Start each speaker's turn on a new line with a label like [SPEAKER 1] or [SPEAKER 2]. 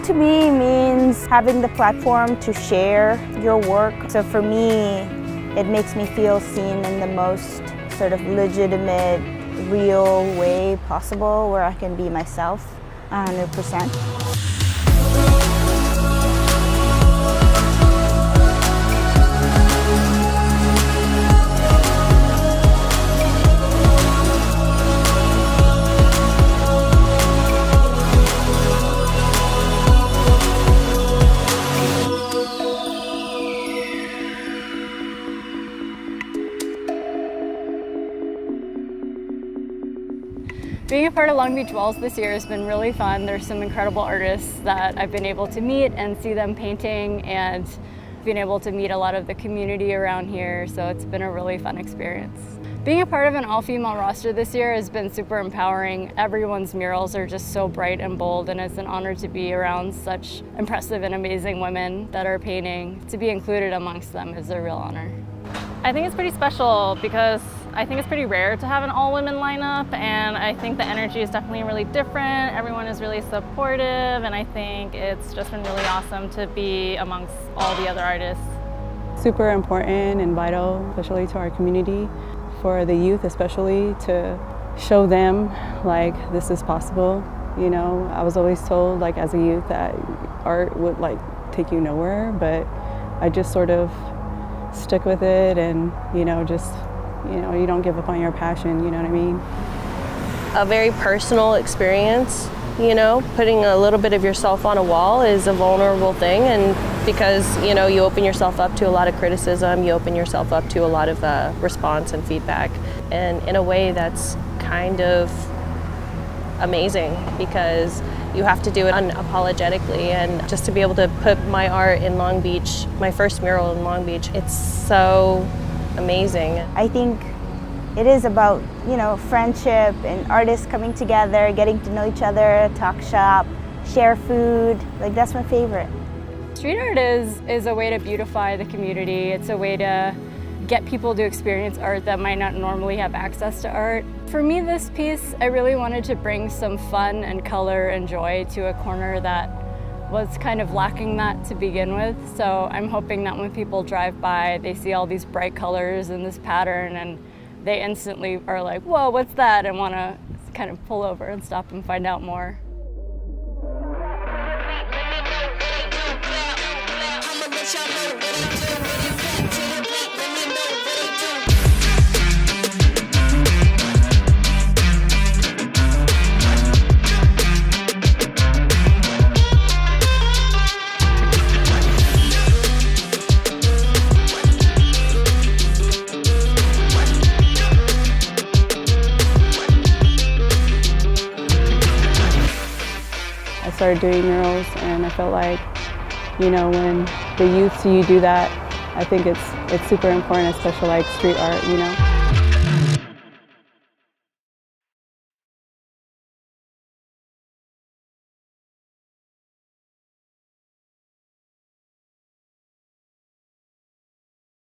[SPEAKER 1] Curated to me means having the platform to share your work. So for me, it makes me feel seen in the most sort of legitimate, real way possible, where I can be myself 100%.
[SPEAKER 2] Being a part of Long Beach Walls this year has been really fun. There's some incredible artists that I've been able to meet and see them painting, and being able to meet a lot of the community around here, so it's been a really fun experience. Being a part of an all-female roster this year has been super empowering. Everyone's murals are just so bright and bold, and it's an honor to be around such impressive and amazing women that are painting. To be included amongst them is a real honor.
[SPEAKER 3] I think it's pretty special because I think it's pretty rare to have an all-women lineup, and I think the energy is definitely really different. Everyone is really supportive, and I think it's just been really awesome to be amongst all the other artists.
[SPEAKER 4] Super important and vital, especially to our community, for the youth especially, to show them like this is possible. You know, I was always told like as a youth that art would like take you nowhere, but I just sort of stick with it, and you know, just you don't give up on your passion, you know what I mean?
[SPEAKER 5] A very personal experience, you know, putting a little bit of yourself on a wall is a vulnerable thing, and because, you know, you open yourself up to a lot of criticism, you open yourself up to a lot of response and feedback, and in a way that's kind of amazing because you have to do it unapologetically, and just to be able to put my art in Long Beach, my first mural in Long Beach, it's so amazing.
[SPEAKER 1] I think it is about, you know, friendship and artists coming together, getting to know each other, talk shop, share food. Like, that's my favorite.
[SPEAKER 2] Street art is a way to beautify the community. It's a way to get people to experience art that might not normally have access to art. For me, this piece, I really wanted to bring some fun and color and joy to a corner that was kind of lacking that to begin with. So I'm hoping that when people drive by, they see all these bright colors and this pattern, and they instantly are like, whoa, what's that? And want to kind of pull over and stop and find out more.
[SPEAKER 4] I started doing murals, and I felt like, you know, when the youth see you do that, I think it's super important, especially like street art, you know.